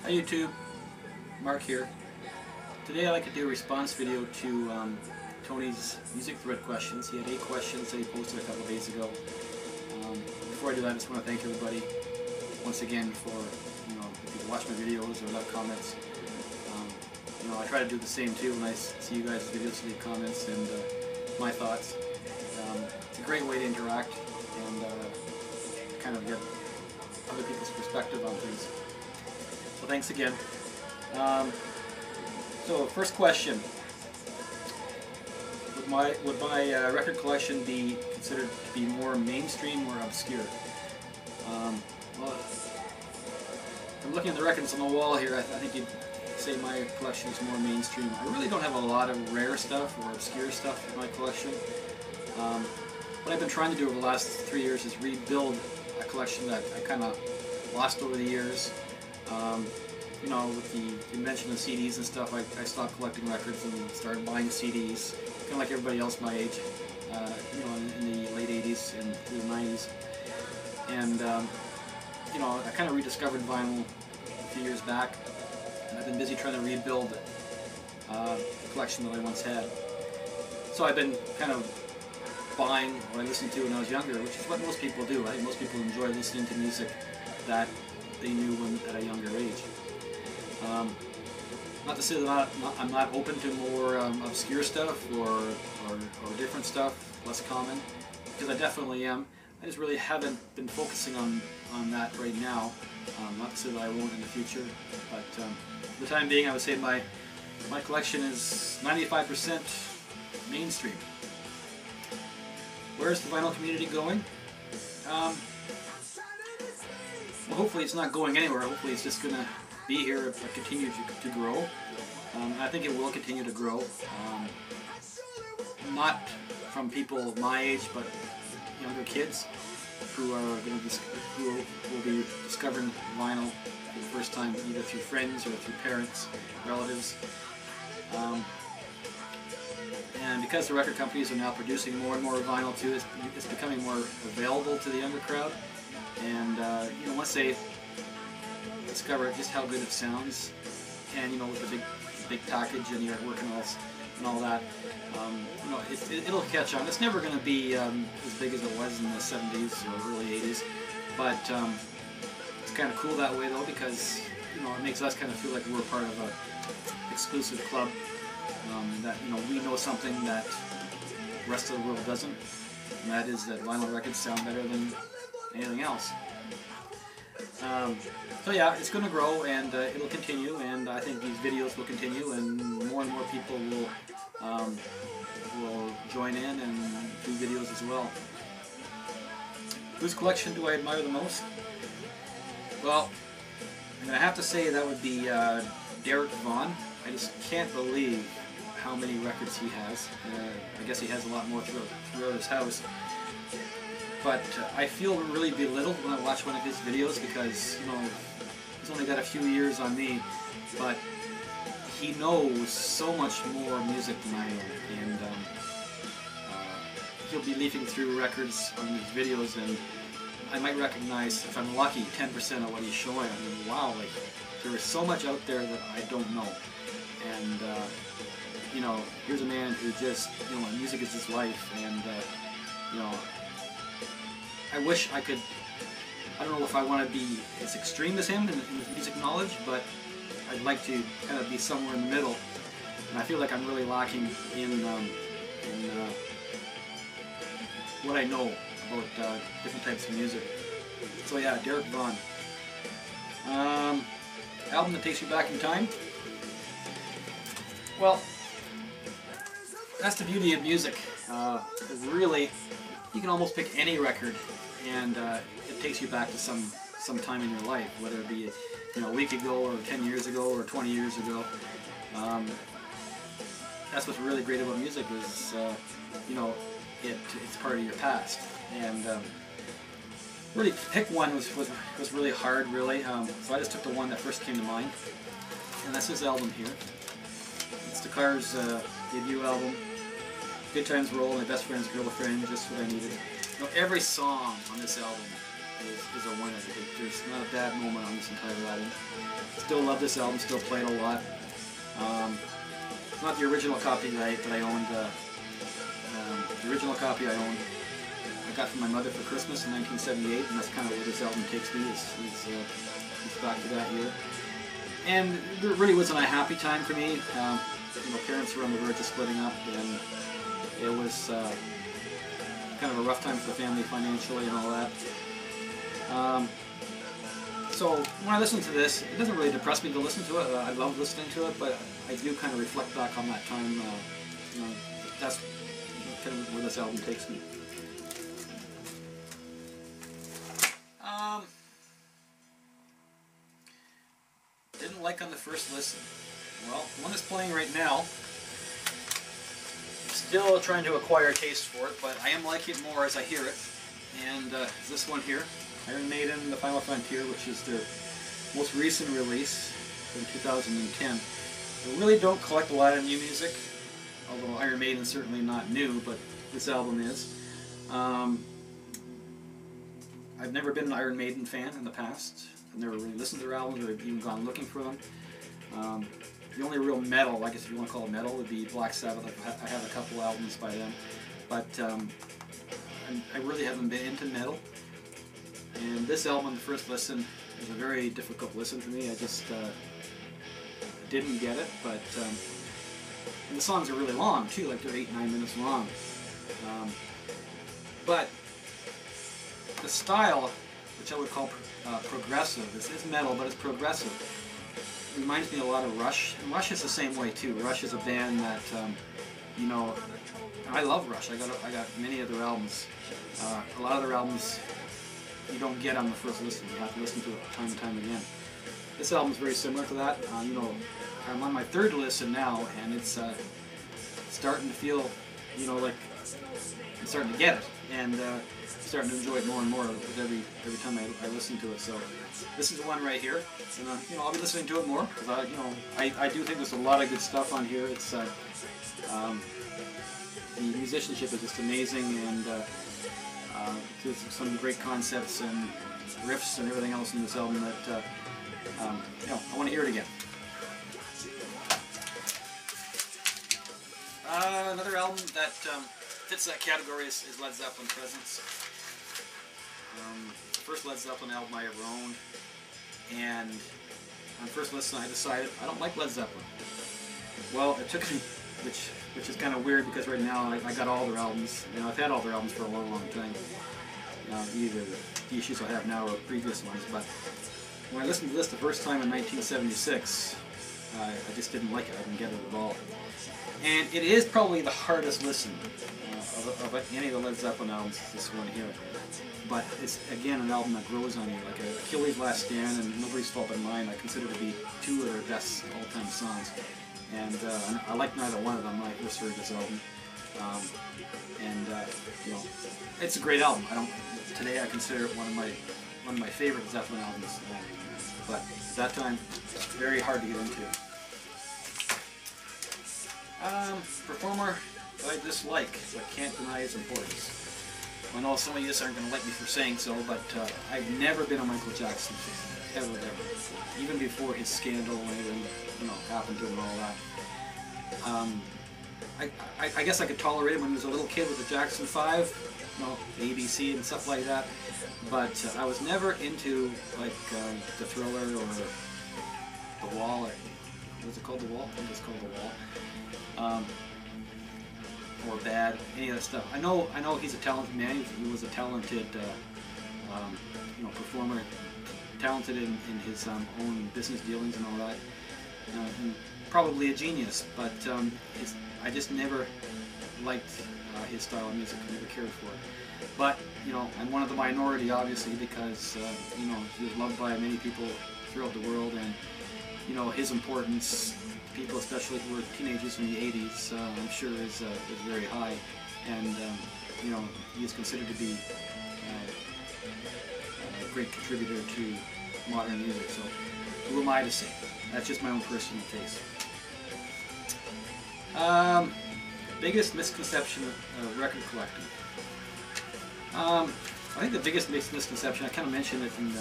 Hi YouTube, Mark here. Today I'd like to do a response video to Tony's music thread questions. He had 8 questions that he posted a couple of days ago. Before I do that, I just want to thank everybody once again for, if you watch my videos or left comments. I try to do the same too when I see you guys' videos, leave comments and my thoughts. It's a great way to interact and kind of get other people's perspective on things. So thanks again. So first question: Would my record collection be considered to be more mainstream or obscure? Well, if I'm looking at the records on the wall here, I think you'd say my collection is more mainstream. I really don't have a lot of rare stuff or obscure stuff in my collection. What I've been trying to do over the last 3 years is rebuild a collection that I kind of lost over the years. With the invention of CDs and stuff, I stopped collecting records and started buying CDs, kind of like everybody else my age, in the late 80s and through the 90s. And, I kind of rediscovered vinyl a few years back, and I've been busy trying to rebuild the collection that I once had. So I've been kind of buying what I listened to when I was younger, which is what most people do. I think most people enjoy listening to music that they knew when at a younger age. Not to say that I'm not open to more obscure stuff or different stuff, less common, because I definitely am. I just really haven't been focusing on that right now. Not to say that I won't in the future, but for the time being, I would say my collection is 95% mainstream. Where's the vinyl community going? Well, hopefully it's not going anywhere. Hopefully it's just going to be here but continue to grow. I think it will continue to grow. Not from people my age, but younger kids who are going to who will be discovering vinyl for the first time, either through friends or through parents, relatives. And because the record companies are now producing more and more vinyl too, it's becoming more available to the younger crowd. And once they discover just how good it sounds, and with the big package and the artwork and all that, it'll catch on. It's never going to be as big as it was in the 70s or early 80s, but it's kind of cool that way though, because it makes us kind of feel like we're part of an exclusive club. That we know something that the rest of the world doesn't, and that is that vinyl records sound better than anything else. So yeah, it's going to grow and it'll continue, and I think these videos will continue, and more people will join in and do videos as well. Whose collection do I admire the most? Well, I'm going to have to say that would be Derek Vaughan. I just can't believe how many records he has. I guess he has a lot more throughout his house. But I feel really belittled when I watch one of his videos because, he's only got a few years on me, but he knows so much more music than I know. And he'll be leafing through records on his videos, and I might recognize, if I'm lucky, 10% of what he's showing. I mean, wow, like, there is so much out there that I don't know. And, here's a man who just, music is his life, and, I wish I could, I don't know if I want to be as extreme as him in his music knowledge, but I'd like to kind of be somewhere in the middle, and I feel like I'm really lacking in what I know about different types of music. So yeah, Derek Vaughan. Album that takes you back in time? Well, that's the beauty of music. Really, you can almost pick any record, and it takes you back to some time in your life, whether it be a week ago or 10 years ago or 20 years ago. That's what's really great about music is, it's part of your past. And really to pick one was really hard, really. So I just took the one that first came to mind, and that's his album here. It's the Cars' debut album. Good Times Roll, My Best Friend's Girlfriend, Just What I Needed. Every song on this album is a winner. There's not a bad moment on this entire album. Still love this album, still play it a lot. It's not the original copy that I owned. The original copy I owned, I got from my mother for Christmas in 1978, and that's kind of where this album takes me. It's back to that year. And there really wasn't a happy time for me. You know, parents were on the verge of splitting up, and it was kind of a rough time for the family financially and all that. So when I listen to this, it doesn't really depress me to listen to it. I love listening to it, but I do kind of reflect back on that time. You know, that's kind of where this album takes me. Didn't like on the first listen. Well, the one that's playing right now, I'm still trying to acquire a taste for it, but I am liking it more as I hear it. And this one here, Iron Maiden, The Final Frontier, which is their most recent release from 2010. I really don't collect a lot of new music, although Iron Maiden's certainly not new, but this album is. I've never been an Iron Maiden fan in the past. I've never really listened to their albums or even gone looking for them. The only real metal, I guess if you want to call it metal, would be Black Sabbath. I have a couple albums by them, but I really haven't been into metal. And this album, the first listen, is a very difficult listen for me. I just didn't get it, but and the songs are really long too, like they're 8-9 minutes long. But the style, which I would call progressive, this is metal, but it's progressive. It reminds me a lot of Rush, and Rush is the same way too. Rush is a band that, you know, I love Rush. I got many of their albums. A lot of their albums you don't get on the first listen. You have to listen to it time and time again. This album is very similar to that. You know, I'm on my third listen now, and it's starting to feel, you know, like I'm starting to get it, and starting to enjoy it more and more with every time I listen to it. So this is the one right here, and you know, I'll be listening to it more because I do think there's a lot of good stuff on here. It's the musicianship is just amazing, and there's some great concepts and riffs and everything else in this album that you know, I want to hear it again. Another album that fits that category is Led Zeppelin Presence. The first Led Zeppelin album I ever owned, and on first listen I decided I don't like Led Zeppelin. Well, it took me, which is kind of weird because right now I got all their albums. You know, I've had all their albums for a long, long time. Either the issues I have now or previous ones. But when I listened to this the first time in 1976, I just didn't like it. I didn't get it at all. And it is probably the hardest listen of any of the Led Zeppelin albums, this one here. But it's, again, an album that grows on you, like Achilles' Last Stand and Nobody's Fault But Mine, I consider to be two of their best all-time songs. And I like neither one of them when I first heard this album. You know, it's a great album. Today I consider it one of my favorite Zeppelin albums. But at that time, very hard to get into. Performer that I dislike, but can't deny his importance. I know some of you aren't going to like me for saying so, but I've never been a Michael Jackson fan, ever. Even before his scandal and everything, you know, happened to him and all that. I guess I could tolerate it when I was a little kid with the Jackson 5, you know, the ABC and stuff like that. But I was never into like the Thriller or the Wall. Was it called the Wall? I think it's called the Wall. Or Bad, any of that stuff. I know he's a talented man. He was a talented, you know, performer, talented in his own business dealings and all that, and probably a genius. But I just never liked his style of music. I never cared for it. But you know, I'm one of the minority, obviously, because you know, he was loved by many people throughout the world, and you know, his importance. People, especially who were teenagers in the 80s, I'm sure is very high, and you know, he is considered to be a great contributor to modern music. So, who am I to say? That's just my own personal taste. Biggest misconception of record collecting. I think the biggest misconception, I kind of mentioned it in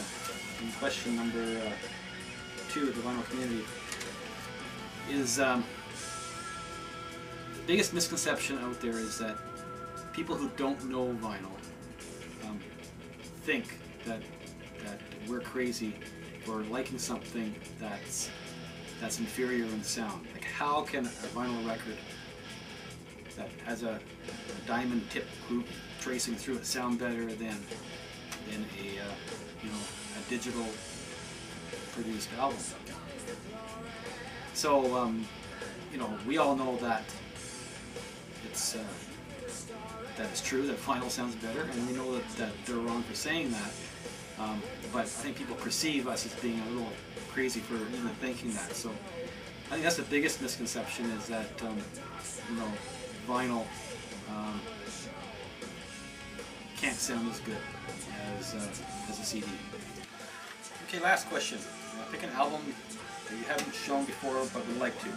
question number 2 of the vinyl community, is the biggest misconception out there is that people who don't know vinyl think that we're crazy for liking something that's inferior in sound. Like, how can a vinyl record that has a diamond tip group tracing through it sound better than a you know, a digital produced album? So you know, we all know that it's true that vinyl sounds better, and we know that they're wrong for saying that. But I think people perceive us as being a little crazy for even thinking that. So I think that's the biggest misconception, is that you know, vinyl can't sound as good as a CD. Okay, last question. Pick an album that you haven't shown before but would like to.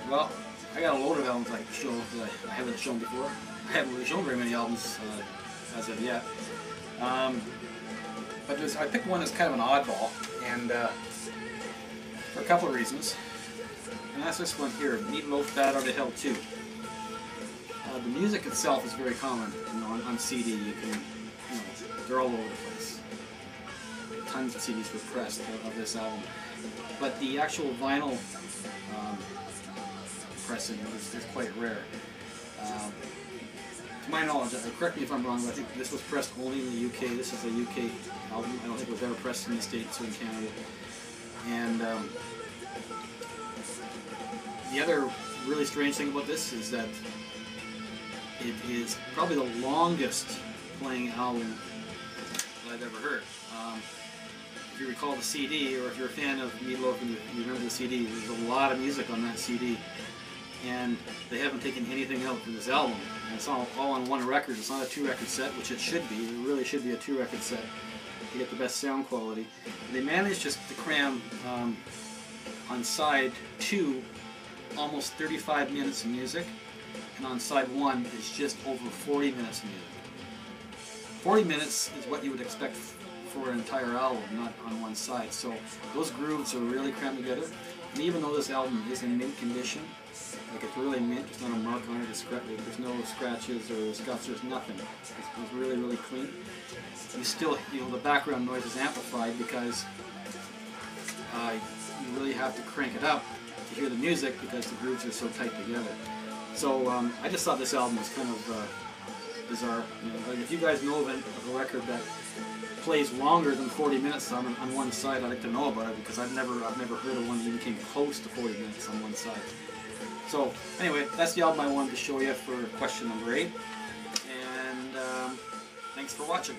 Well, I got a load of albums I show that I haven't shown before. I haven't really shown very many albums as of yet. But I picked one that's kind of an oddball, and for a couple of reasons. And that's this one here, Meatloaf Bad Outta Hell 2. The music itself is very common, you know, on CD. You can, you know, they're all over the place. Tons of CDs were pressed of this album, but the actual vinyl pressing is quite rare. To my knowledge, correct me if I'm wrong, but I think this was pressed only in the UK. This is a UK album. I don't think it was ever pressed in the States or in Canada. And the other really strange thing about this is that it is probably the longest playing album that I've ever heard. If you recall the CD, or if you're a fan of Meatloaf and you remember the CD, there's a lot of music on that CD. And they haven't taken anything out for this album. And it's all on one record. It's not a 2-record set, which it should be. It really should be a 2-record set to get the best sound quality. And they managed just to cram on side 2 almost 35 minutes of music, and on side 1 is just over 40 minutes of music. 40 minutes is what you would expect for an entire album, not on one side. So those grooves are really crammed together. And even though this album is in mint condition, like it's really mint, there's not a mark on it, there's no scratches or scuffs, there's nothing. It's really, really clean. You still, you know, the background noise is amplified because you really have to crank it up to hear the music because the grooves are so tight together. So I just thought this album was kind of bizarre. You know, like, if you guys know of a record that plays longer than 40 minutes on one side, I'd like to know about it, because I've never heard of one that even came close to 40 minutes on one side. So anyway, that's the album I wanted to show you for question number 8, and thanks for watching.